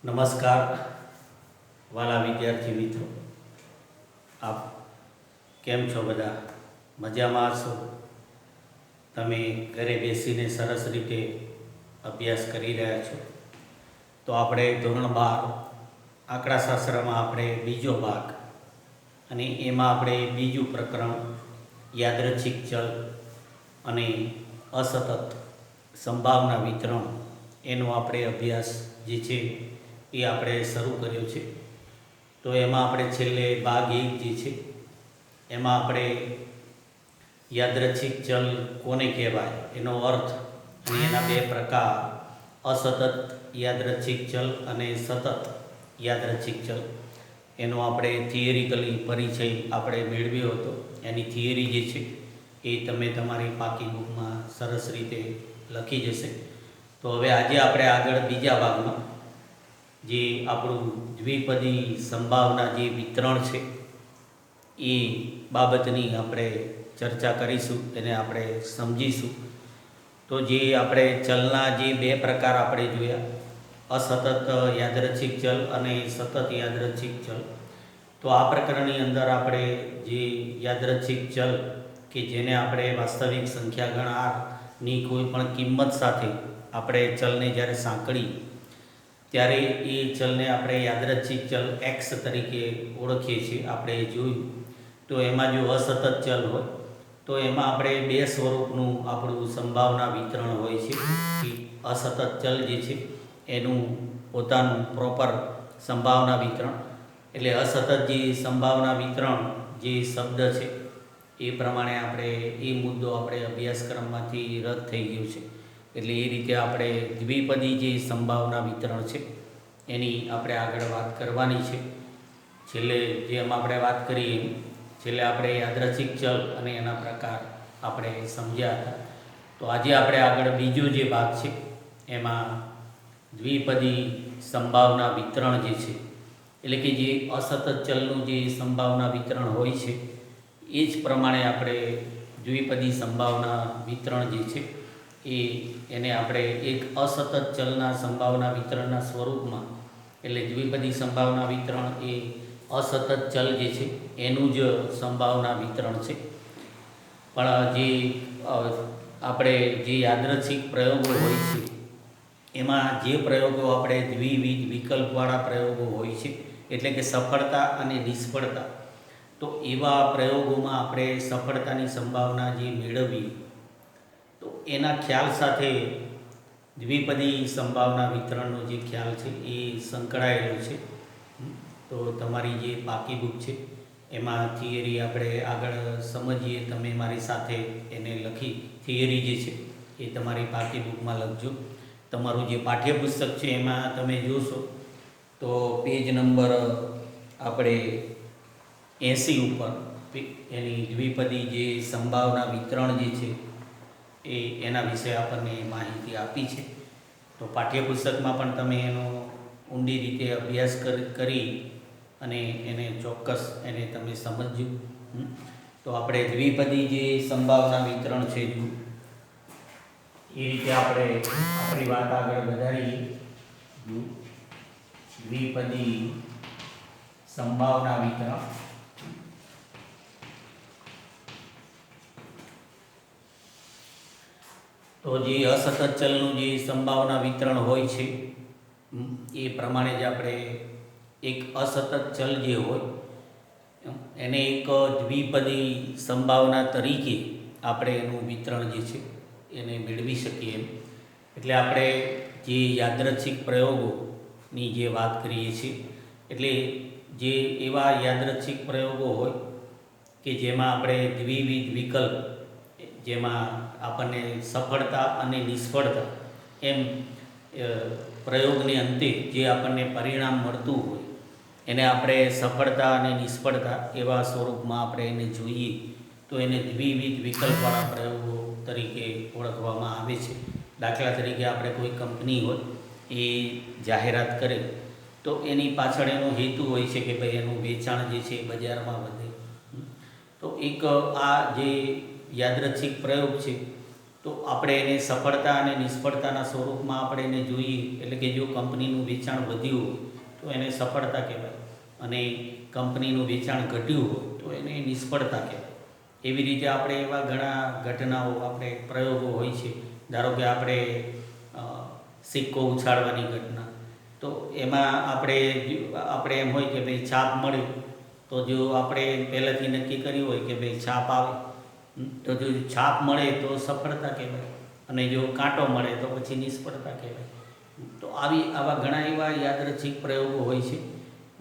નમસ્કાર વાલા વિદ્યાર્થી મિત્રો, આપ કેમ છો? બધા મજામાં છો? તમે ઘરે બેસીને સરસ રીતે અભ્યાસ કરી રહ્યા છો. તો આપણે ધોરણ 12 આંકડાશાસ્ત્રમાં આપણે બીજો ભાગ અને એમાં આપણે બીજું પ્રકરણ યાદચ્છિક ચલ અને અસતત સંભાવના વિતરણ એનો આપણે અભ્યાસ જે છે એ આપણે શરૂ કર્યો છે. તો એમાં આપણે છેલ્લે ભાગ 1 જે છે એમાં આપણે યાદચ્છિક ચલ કોને કહેવાય એનો અર્થ અને એના બે પ્રકાર, અસતત યાદચ્છિક ચલ અને સતત યાદચ્છિક ચલ, એનો આપણે થિયરિકલી પરિચય આપણે મેળવ્યો હતો. એની થિયરી જે છે એ તમે તમારી પાકી બુકમાં સરસ રીતે લખી જશે. તો હવે આજે આપણે આગળ બીજા ભાગમાં જે આપણું દ્વિપદી સંભાવના જે વિતરણ છે એ બાબતની આપણે ચર્ચા કરીશું, એને આપણે સમજીશું. તો જે આપણે ચલના જે બે પ્રકાર આપણે જોયા, અસતત યાદચ્છિક ચલ અને સતત યાદચ્છિક ચલ. તો આ પ્રકરણની અંદર આપણે જે યાદચ્છિક ચલ કે જેને આપણે વાસ્તવિક સંખ્યા ગણ આરની કોઈ પણ કિંમત સાથે આપણે ચલને જ્યારે સાંકળી ત્યારે એ ચલને આપણે યાદચ્છિક ચલ એક્સ તરીકે ઓળખીએ છીએ. આપણે જોયું તો એમાં જો અસતત ચલ હોય તો એમાં આપણે બે સ્વરૂપનું આપણું સંભાવના વિતરણ હોય છે. કે અસતત ચલ જે છે એનું પોતાનું પ્રોપર સંભાવના વિતરણ, એટલે અસતત જે સંભાવના વિતરણ જે શબ્દ છે એ પ્રમાણે આપણે એ મુદ્દો આપણે અભ્યાસક્રમમાંથી રદ થઈ ગયો છે. એટલે એ રીતે આપણે દ્વિપદી જે સંભાવના વિતરણ છે એની આપણે આગળ વાત કરવાની છે. છેલ્લે જેમ આપણે વાત કરી એમ છેલ્લે આપણે યાદચ્છિક ચલ અને એના પ્રકાર આપણે સમજ્યા હતા. તો આજે આપણે આગળ બીજો જે ભાગ છે એમાં દ્વિપદી સંભાવના વિતરણ જે છે, એટલે કે જે અસતત ચલનું જે સંભાવના વિતરણ હોય છે એ જ પ્રમાણે આપણે દ્વિપદી સંભાવના વિતરણ જે છે એને આપણે એક અસતત ચલના સંભાવના વિતરણના સ્વરૂપમાં, એટલે દ્વિપદી સંભાવના વિતરણ એ અસતત ચલ જે છે એનું જ સંભાવના વિતરણ છે. પણ જે આપણે જે યાદચ્છિક પ્રયોગો હોય છે એમાં જે પ્રયોગો આપણે દ્વિવિધ વિકલ્પવાળા પ્રયોગો હોય છે, એટલે કે સફળતા અને નિષ્ફળતા, તો એવા પ્રયોગોમાં આપણે સફળતાની સંભાવના જે મેળવીએ તો એના ખ્યાલ સાથે દ્વિપદી સંભાવના વિતરણનો જે ખ્યાલ છે એ સંકળાયેલો છે. તો તમારી જે પાકી બુક છે એમાં થિયરી આપણે આગળ સમજીએ. તમે મારી સાથે એને લખી, થિયરી જે છે એ તમારી પાકી બુકમાં લખજો. તમારું જે પાઠ્યપુસ્તક છે એમાં તમે જોશો તો પેજ નંબર આપણે 80 ઉપર એની દ્વિપદી જે સંભાવના વિતરણ જે છે એના વિશે આપણને માહિતી આપી છે. તો પાઠ્યપુસ્તકમાં પણ તમે એનો ઊંડી રીતે અભ્યાસ કરી અને એને ચોક્કસ એને તમે સમજજો. તો આપણે દ્વિપદી જે સંભાવના વિતરણ છે એ રીતે આપણે આપણી વાત આગળ વધારીએ. દ્વિપદી સંભાવના વિતરણ, તો જે અસતત ચલનું જે સંભાવના વિતરણ હોય છે એ પ્રમાણે જ આપણે એક અસતત ચલ જે હોય એને એક દ્વિપદી સંભાવના તરીકે આપણે એનું વિતરણ જે છે એને મેળવી શકીએ એમ. એટલે આપણે જે યાદચ્છિક પ્રયોગોની જે વાત કરીએ છીએ, એટલે જે એવા યાદચ્છિક પ્રયોગો હોય કે જેમાં આપણે દ્વિવિધ વિકલ્પ, જેમાં આપણને સફળતા અને નિષ્ફળતા એમ પ્રયોગની અંતે જે આપણને પરિણામ મળતું હોય એને આપણે સફળતા અને નિષ્ફળતા એવા સ્વરૂપમાં આપણે એને જોઈએ તો એને દ્વિવિધ વિકલ્પવાળા પ્રયોગો તરીકે ઓળખવામાં આવે છે. દાખલા તરીકે આપણે કોઈ કંપની હોય એ જાહેરાત કરે તો એની પાછળ એનો હેતુ હોય છે કે ભાઈ એનું વેચાણ જે છે એ બજારમાં વધે. તો એક આ જે યાદચ્છિક પ્રયોગ છે તો આપણે એને સફળતા અને નિષ્ફળતાના સ્વરૂપમાં આપણે એને જોઈએ. એટલે કે જો કંપનીનું વેચાણ વધ્યું હોય તો એને સફળતા કહેવાય, અને કંપનીનું વેચાણ ઘટ્યું હોય તો એને નિષ્ફળતા કહેવાય. એવી રીતે આપણે એવા ઘણા ઘટનાઓ, આપણે પ્રયોગો હોય છે. ધારો કે આપણે સિક્કો ઉછાળવાની ઘટના, તો એમાં આપણે એમ હોય કે ભાઈ છાપ મળે, તો જો આપણે પહેલાંથી નક્કી કર્યું હોય કે ભાઈ છાપ આવે, તો જો છાપ મળે તો સફળતા કહેવાય, અને જો કાંટો મળે તો પછી નિષ્ફળતા કહેવાય. તો આવા ઘણા એવા યાદરચ્છિક પ્રયોગો હોય છે,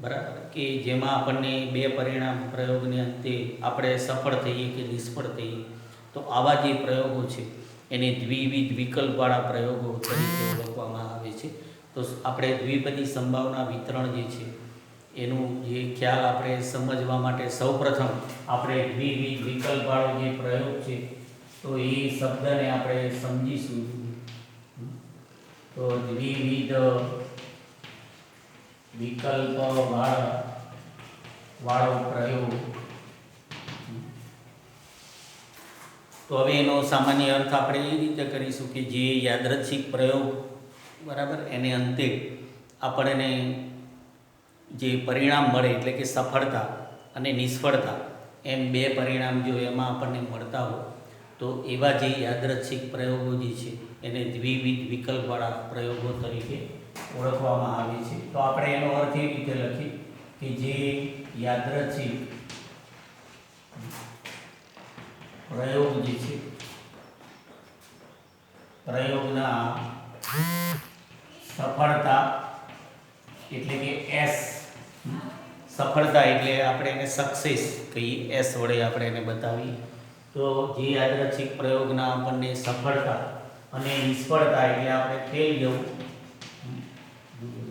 બરાબર, કે જેમાં આપણને બે પરિણામ પ્રયોગને અંતે આપણે સફળ થઈએ કે નિષ્ફળ થઈએ. તો આવા જે પ્રયોગો છે એને દ્વિવિધ વિકલ્પવાળા પ્રયોગો તરીકે ઓળખવામાં આવે છે. તો આપણે દ્વિપદી સંભાવના વિતરણ જે છે એનું જે ખ્યાલ આપણે સમજવા માટે સૌપ્રથમ આપણે દ્વિવિધ વિકલ્પવાળો જે પ્રયોગ છે તો એ શબ્દને આપણે સમજીશું. તો દ્વિવિધ વિકલ્પવાળો પ્રયોગ, તો હવે એનો સામાન્ય અર્થ આપણે એ રીતે કરીશું કે જે યાદરચ્છિક પ્રયોગ, બરાબર, એને અંતે આપણને જે પરિણામ મળે, એટલે કે સફળતા અને નિષ્ફળતા, એમ બે પરિણામ જો એમાં આપણને મળતા હોય તો એવા જે યાદરચ્છિક પ્રયોગો જે છે એને દ્વિવિધ વિકલ્પવાળા પ્રયોગો તરીકે ઓળખવામાં આવે છે. તો આપણે એનો અર્થ એ રીતે લખીએ કે જે યાદરચ્છિક પ્રયોગ જે છે, પ્રયોગના સફળતા એટલે કે એસ, સફળતા એટલે આપણે એને સક્સેસ કહીએ, એસ વડે આપણે એને બતાવીએ. તો જે યાદરચ્છિક પ્રયોગના આપણને સફળતા અને નિષ્ફળતા એટલે આપણે ફેલ જવું,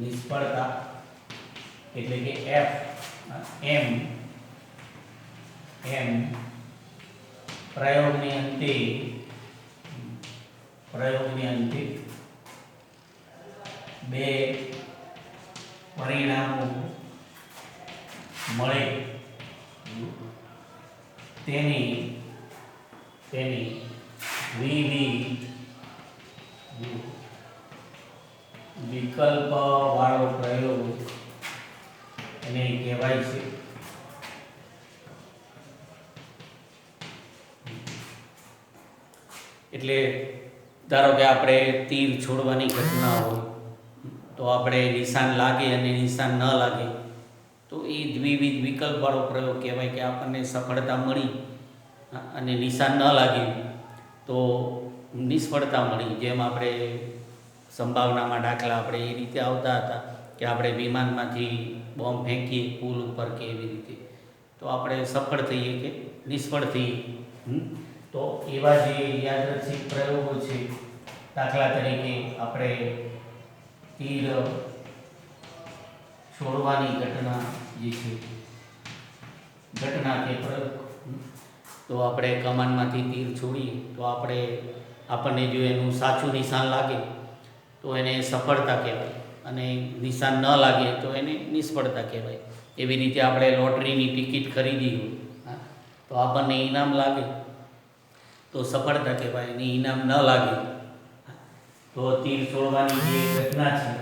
નિષ્ફળતા એટલે કે એફ, એમ પ્રયોગની અંતે બે પરિણામો મળે તેની દ્વિવિધ વિકલ્પવાળો પ્રયોગ એને કહેવાય છે. એટલે ધારો કે આપણે તીર છોડવાની ઘટના હોય તો આપણે નિશાન લાગે અને નિશાન ન લાગે તો એ દ્વિવિધ વિકલ્પવાળો પ્રયોગ કહેવાય, કે આપણને સફળતા મળી અને નિશાન ન લાગ્યું તો નિષ્ફળતા મળી. જેમ આપણે સંભાવનામાં દાખલા આપણે એ રીતે આવતા હતા કે આપણે વિમાનમાંથી બોમ્બ ફેંકીએ પુલ ઉપર કે એવી રીતે, તો આપણે સફળ થઈએ કે નિષ્ફળ થઈએ. તો એવા જે યાદરચ્છિક પ્રયોગો છે, દાખલા તરીકે આપણે તીર છોડવાની ઘટના જે છે, ઘટના કે પ્રયોગ, તો આપણે કમાનમાંથી તીર છોડીએ તો આપણને જો એનું સાચું નિશાન લાગે તો એને સફળતા કહેવાય, અને નિશાન ન લાગે તો એને નિષ્ફળતા કહેવાય. એવી રીતે આપણે લોટરીની ટિકિટ ખરીદી હોય તો આપણને ઇનામ લાગે તો સફળતા કહેવાય, અને ઇનામ ન લાગે તો તીર છોડવાની જે ઘટના છે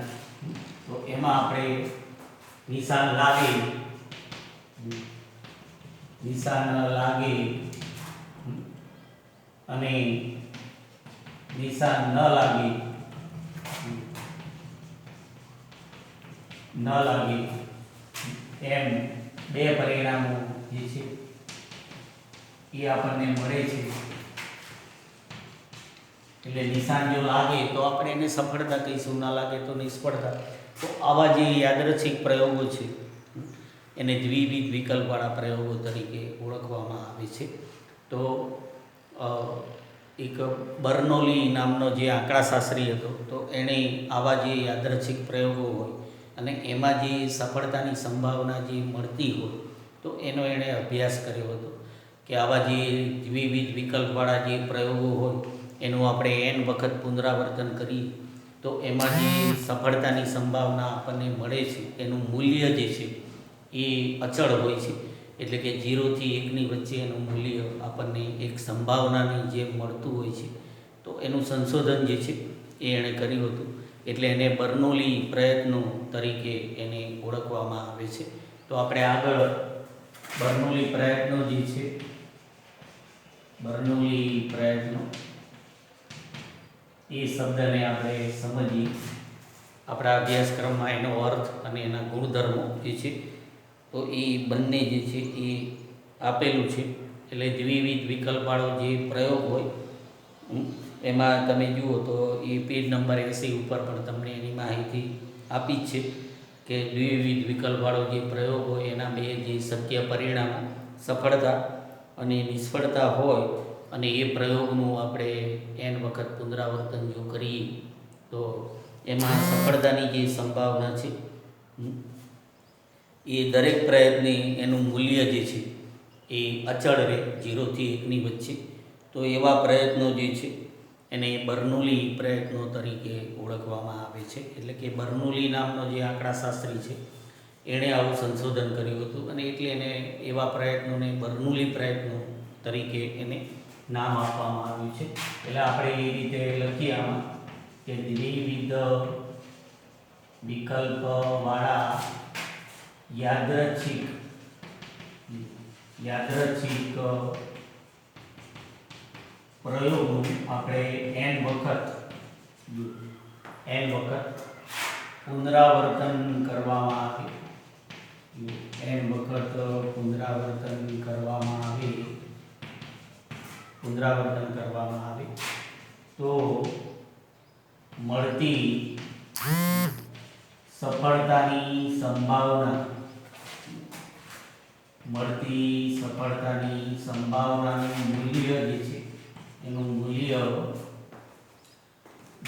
તો એમાં આપણે નિશાન લાગે અને નિશાન ન લાગે એમ બે પરિણામો જે છે એ આપણને મળે છે. એટલે નિશાન જો લાગે તો આપણે એને સફળતા કહીશું, ના લાગે તો નિષ્ફળતા. તો આવા જે યાદરચ્છિક પ્રયોગો છે એને દ્વિવિધ વિકલ્પવાળા પ્રયોગો તરીકે ઓળખવામાં આવે છે. તો એક બર્નોલી નામનો જે આંકડાશાસ્ત્રી હતો, તો એણે આવા જે યાદરચ્છિક પ્રયોગો હોય અને એમાં જે સફળતાની સંભાવના જે મળતી હોય તો એનો એણે અભ્યાસ કર્યો હતો કે આવા જે દ્વિવિધ વિકલ્પવાળા જે પ્રયોગો હોય એનું આપણે n વખત પુનરાવર્તન કરીએ તો એમાં જે સફળતાની સંભાવના આપણને મળે છે એનું મૂલ્ય જે છે એ અચળ હોય છે. એટલે કે 0 થી 1ની વચ્ચે એનું મૂલ્ય આપણને એક સંભાવનાની જેમ મળતું હોય છે. તો એનું સંશોધન જે છે એ એણે કર્યું હતું, એટલે એને બર્નોલી પ્રયત્નો તરીકે એને ઓળખવામાં આવે છે. તો આપણે આગળ બર્નોલી પ્રયત્નો જે છે, બર્નોલી પ્રયત્નો એ શબ્દને આપણે સમજીએ. આપણા અભ્યાસક્રમમાં એનો અર્થ અને એના ગુણધર્મો જે છે તો એ બંને જે છે એ આપેલું છે. એટલે દ્વિવિધ વિકલ્પવાળો જે પ્રયોગ હોય એમાં તમે જુઓ તો એ પેજ નંબર 80 ઉપર પણ તમને એની માહિતી આપી જ છે કે દ્વિવિધ વિકલ્પવાળો જે પ્રયોગ હોય એના બે જે શક્ય પરિણામો સફળતા અને નિષ્ફળતા હોય અને એ પ્રયોગનું આપણે n વખત પુનરાવર્તન જો કરીએ તો એમાં સફળતાની જે સંભાવના છે એ દરેક પ્રયત્ને એનું મૂલ્ય જે છે એ અચળ રહે 0 થી 1ની વચ્ચે. તો એવા પ્રયત્નો જે છે એને બર્નોલી પ્રયત્નો તરીકે ઓળખવામાં આવે છે. એટલે કે બર્નોલી નામનો જે આંકડાશાસ્ત્રી છે એણે આવું સંશોધન કર્યું હતું અને એટલે એને એવા પ્રયત્નોને બર્નોલી પ્રયત્નો તરીકે એને નામ આપવામાં આવ્યું છે. એટલે આપણે એ રીતે લખીએ આમાં કે દ્વિવિધ વિકલ્પવાળા યાદચ્છિક પ્રયોગનું આપણે n વખત પુનરાવર્તન કરવામાં આવે, n વખત પુનરાવર્તન કરવામાં આવે તો મળતી સફળતાની સંભાવનાનું મૂલ્ય જે છે એનું મૂલ્ય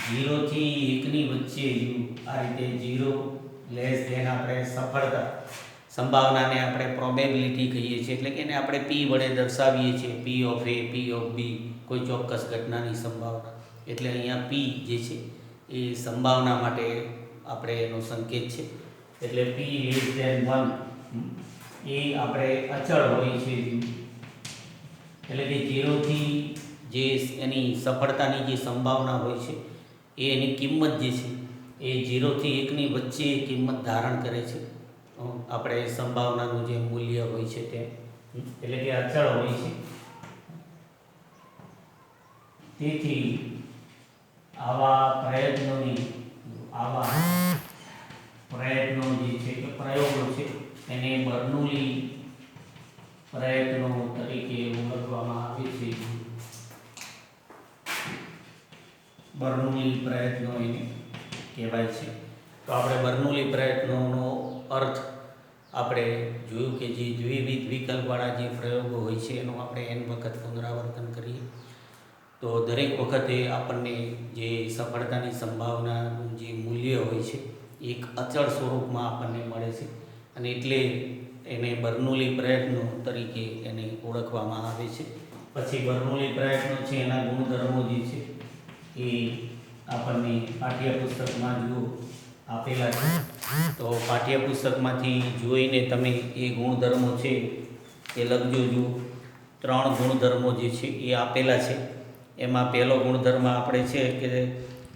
0 થી 1ની વચ્ચે આ રીતે 0 લેસ ધેન આપણે સફળતા સંભાવનાને આપણે પ્રોબેબિલિટી કહીએ છીએ. એટલે કે એને આપણે P વડે દર્શાવીએ છીએ, P of A, P of B, કોઈ ચોક્કસ ઘટનાની સંભાવના. એટલે અહીંયા P જે છે એ સંભાવના માટે આપણે એનો સંકેત છે. એટલે P લેસ ધેન 1 એ આપણે અચળ હોય છે. એટલે કે 0 થી જે એની સફળતાની જે સંભાવના હોય છે એ એની કિંમત જે છે એ 0 થી 1ની વચ્ચે કિંમત ધારણ કરે છે. આપણે સંભાવનાનું જે મૂલ્ય હોય છે તે એટલે કે અચળ હોય છે. તેથી આવા પ્રયત્નો જે છે કે પ્રયોગો છે એને બર્નોલી પ્રયત્નો તરીકે ઓળખવામાં આવે છે. બર્નોલી પ્રયત્નો એને કહેવાય છે. તો આપણે બર્નોલી પ્રયત્નોનો અર્થ આપણે જોયું કે જે દ્વિવિધ વિકલ્પવાળા જે પ્રયોગો હોય છે એનું આપણે n વખત પુનરાવર્તન કરીએ તો દરેક વખતે આપણને જે સફળતાની સંભાવનાનું જે મૂલ્ય હોય છે એક અચળ સ્વરૂપમાં આપણને મળે છે અને એટલે એને બર્નોલી પ્રયત્નો તરીકે એને ઓળખવામાં આવે છે. પછી બર્નોલી પ્રયત્નો છે એના ગુણધર્મો જે છે એ આપણને પાઠ્યપુસ્તકમાં જો આપેલા છે તો પાઠ્યપુસ્તકમાંથી જોઈને તમે એ ગુણધર્મો છે એ લખજો. જો 3 ગુણધર્મો જે છે એ આપેલા છે. એમાં પહેલો ગુણધર્મ આપણે છે કે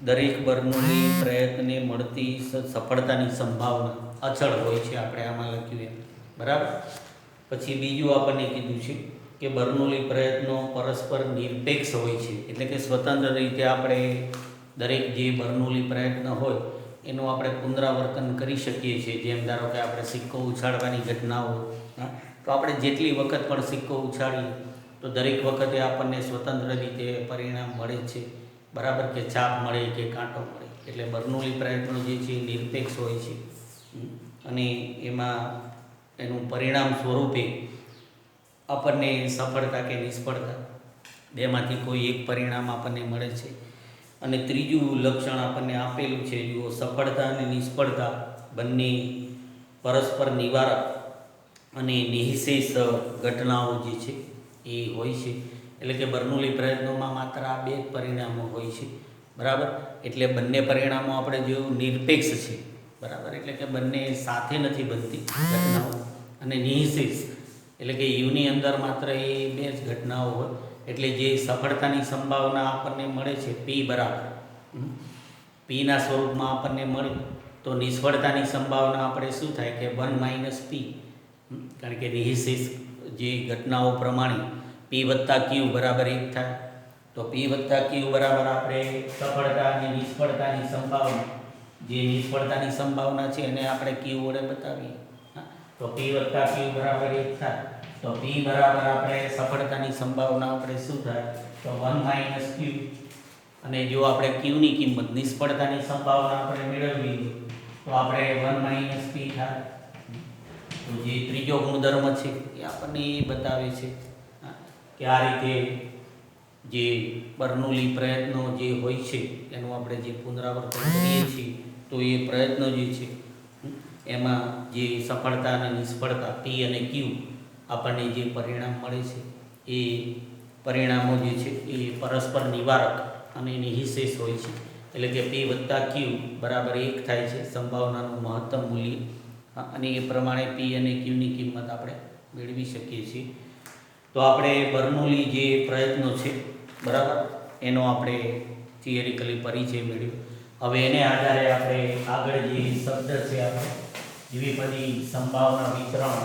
દરેક બર્નોલી પ્રયત્ને મળતી સફળતાની સંભાવના અચળ હોય છે. આપણે આમાં લખ્યું એમ, બરાબર. પછી બીજું આપણને કીધું છે કે બર્નોલી પ્રયત્નો પરસ્પર નિરપેક્ષ હોય છે. એટલે કે સ્વતંત્ર રીતે આપણે દરેક જે બર્નોલી પ્રયત્ન હોય એનું આપણે પુનરાવર્તન કરી શકીએ છીએ. જેમ ધારો કે આપણે સિક્કો ઉછાળવાની ઘટનાઓ, તો આપણે જેટલી વખત પણ સિક્કો ઉછાળીએ તો દરેક વખતે આપણને સ્વતંત્ર રીતે પરિણામ મળે છે, બરાબર, કે ચાપ મળે કે કાંટો મળે. એટલે બર્નોલી પ્રયત્નો જે છે એ નિરપેક્ષ હોય છે અને એમાં એનું પરિણામ સ્વરૂપે આપણને સફળતા કે નિષ્ફળતા બેમાંથી કોઈ એક પરિણામ આપણને મળે છે. અને ત્રીજું લક્ષણ આપણને આપેલું છે, જુઓ, સફળતા અને નિષ્ફળતા બંને પરસ્પર નિવારક અને નિઃશેષ ઘટનાઓ જે છે એ હોય છે. એટલે કે બર્નોલી પ્રયત્નોમાં માત્ર આ 2 જ પરિણામો હોય છે, બરાબર. એટલે બંને પરિણામો આપણે જેવું નિરપેક્ષ છે, બરાબર. એટલે કે બંને સાથે નથી બનતી ઘટનાઓ. અને નિઃશેષ એટલે કે યુની અંદર માત્ર એ 2 જ ઘટનાઓ હોય. એટલે જે સફળતાની સંભાવના આપણને મળે છે પી બરાબર પીના સ્વરૂપમાં આપણને મળે, તો નિષ્ફળતાની સંભાવના આપણે શું થાય કે 1 - પી, કારણ કે નિહિશેષ જે ઘટનાઓ પ્રમાણે પી વત્તા ક્યુ બરાબર 1 થાય. તો પી વત્તા ક્યુ બરાબર આપણે સફળતા અને નિષ્ફળતાની સંભાવના, જે નિષ્ફળતાની સંભાવના છે એને આપણે ક્યુ વડે બતાવીએ. તો પી વત્તા ક્યુ બરાબર 1 થાય. તો પી બરાબર આપણે સફળતાની સંભાવના આપણે શું થાય તો 1 - ક્યુ. અને જો આપણે ક્યુની કિંમત, નિષ્ફળતાની સંભાવના આપણે મેળવવી તો આપણે 1 - પી થાય. તો જે ત્રીજો ગુણધર્મ છે એ આપણને એ બતાવે છે કે આ રીતે જે બર્નોલી પ્રયત્નો જે હોય છે એનું આપણે જે પુનરાવર્તન કરીએ છીએ, તો એ પ્રયત્નો જે છે એમાં જે સફળતા અને નિષ્ફળતા પી અને ક્યુ આપણને જે પરિણામ મળે છે એ પરિણામો જે છે એ પરસ્પર નિવારક અને નિહિશેષ હોય છે. એટલે કે પી વત્તા ક્યુ બરાબર 1 થાય છે સંભાવનાનું મહત્તમ મૂલ્ય, અને એ પ્રમાણે પી અને ક્યુની કિંમત આપણે મેળવી શકીએ છીએ. તો આપણે બર્નોલી જે પ્રયત્નો છે બરાબર, એનો આપણે થિયરિકલી પરિચય મેળવ્યો. હવે એને આધારે આપણે આગળ જે શબ્દ છે આપણે દ્વિપદી સંભાવના વિતરણ,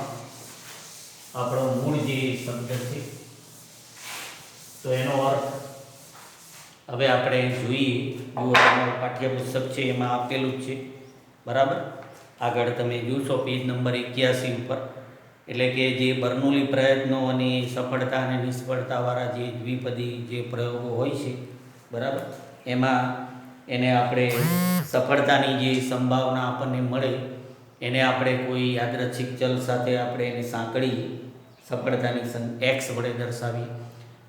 આપણો મૂળ જે શબ્દ છે, તો એનો અર્થ હવે આપણે જોઈએ. જુઓ, તમારું પાઠ્યપુસ્તક છે એમાં આપેલું જ છે બરાબર. આગળ તમે જોશો પેજ નંબર 81 ઉપર, એટલે કે જે બર્નોલી પ્રયત્નો અને સફળતા અને નિષ્ફળતાવાળા જે દ્વિપદી જે પ્રયોગો હોય છે બરાબર, એમાં એને આપણે સફળતાની જે સંભાવના આપણને મળે એને આપણે કોઈ યાદચ્છિક ચલ સાથે આપણે એને સાંકળીએ, સફળતાની એક્સ વડે દર્શાવીએ,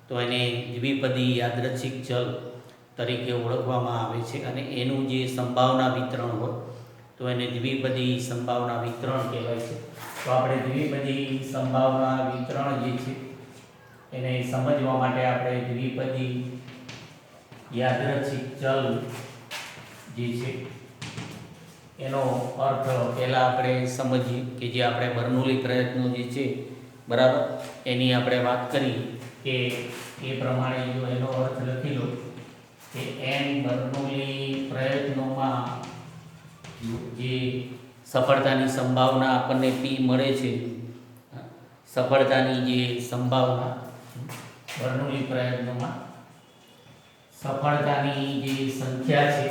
તો એને દ્વિપદી યાદચ્છિક ચલ તરીકે ઓળખવામાં આવે છે. અને એનું જે સંભાવના વિતરણ હોય તો એને દ્વિપદી સંભાવના વિતરણ કહેવાય છે. તો આપણે દ્વિપદી સંભાવના વિતરણ જે છે એને સમજવા માટે આપણે દ્વિપદી યાદચ્છિક ચલ જે છે એનો અર્થ પહેલાં આપણે સમજીએ કે જે આપણે બર્નોલી પ્રયત્નો જે છે બરાબર, એની આપણે વાત કરી કે એ પ્રમાણે જો એનો અર્થ લખી લો કે એન બર્નોલી પ્રયત્નોમાં જે સફળતાની સંભાવના આપણને પી મળે છે, સફળતાની જે સંભાવના બર્નોલી પ્રયત્નોમાં સફળતાની જે સંખ્યા છે,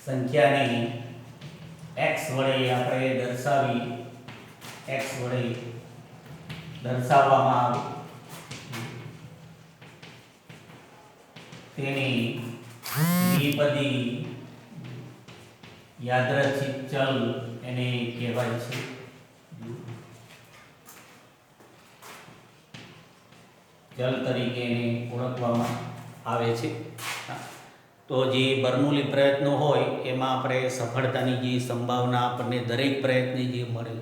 સંખ્યાને એક્સ વડે આપણે દર્શાવી, એક્સ વડે દર્શાવવામાં આવે તેની દ્વિપદી યાદચ્છિક ચલ એને કહેવાય છે. ચલ તરીકે એને ઓળખવામાં આવે છે. તો જે બર્નોલી પ્રયત્નો હોય એમાં આપણે સફળતાની જે સંભાવના આપણને દરેક પ્રયત્ને જે મળે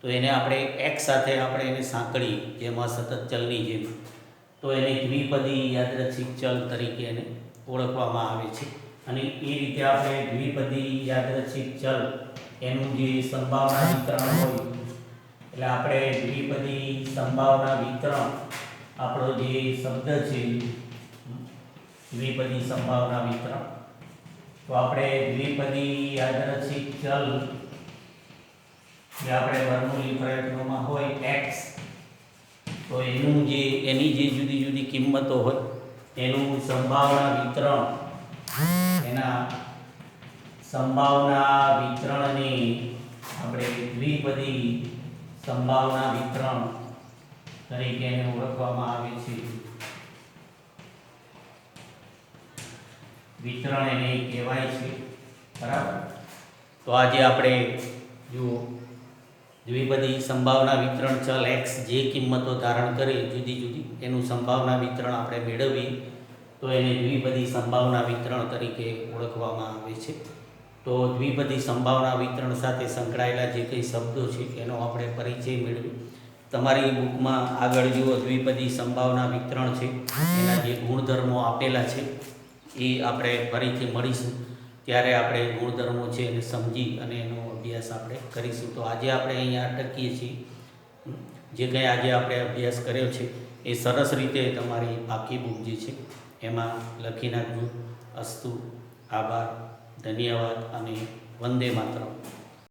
તો એને આપણે એક્સ સાથે આપણે એને સાંકળીએ, જેમાં સતત ચલની જેમ, તો એને દ્વિપદી યાદચ્છિક ચલ તરીકે એને ઓળખવામાં આવે છે. અને એ રીતે આપણે દ્વિપદી યાદચ્છિક ચલ એનું જે સંભાવના વિતરણ હોય, એટલે આપણે દ્વિપદી સંભાવના વિતરણ, આપણો જે શબ્દ છે દ્વિપદી સંભાવના વિતરણ, તો આપણે દ્વિપદી યાદચ્છિક ચલ જે આપણે બર્નોલી પ્રયત્નોમાં હોય એક્સ, તો એનું જે એની જે જુદી જુદી કિંમતો હોય એનું સંભાવના વિતરણ, એના સંભાવના વિતરણને આપણે દ્વિપદી સંભાવના વિતરણ તરીકે એને ઓળખવામાં આવે છે. વિતરણ એને કહેવાય છે બરાબર. તો આજે આપણે જુઓ, દ્વિપદી સંભાવના વિતરણ ચલ એક્સ જે કિંમતો ધારણ કરે જુદી જુદી, એનું સંભાવના વિતરણ આપણે મેળવીએ તો એને દ્વિપદી સંભાવના વિતરણ તરીકે ઓળખવામાં આવે છે. તો દ્વિપદી સંભાવના વિતરણ સાથે સંકળાયેલા જે કંઈ શબ્દો છે એનો આપણે પરિચય મેળવીએ. તમારી બુકમાં આગળ જુઓ દ્વિપદી સંભાવના વિતરણ છે, એના જે ગુણધર્મો આપેલા છે એ આપણે ફરીથી મળીશું ત્યારે આપણે ગુણધર્મો છે એને સમજી અને એનો અભ્યાસ આપણે કરીશું. તો આજે આપણે અહીંયા અટકીએ છીએ. જે કંઈ આજે આપણે અભ્યાસ કર્યો છે એ સરસ રીતે તમારી આખી બુક જે છે એમાં લખી નાખજો. અસ્તુ, આભાર, ધન્યવાદ અને વંદે માતરમ.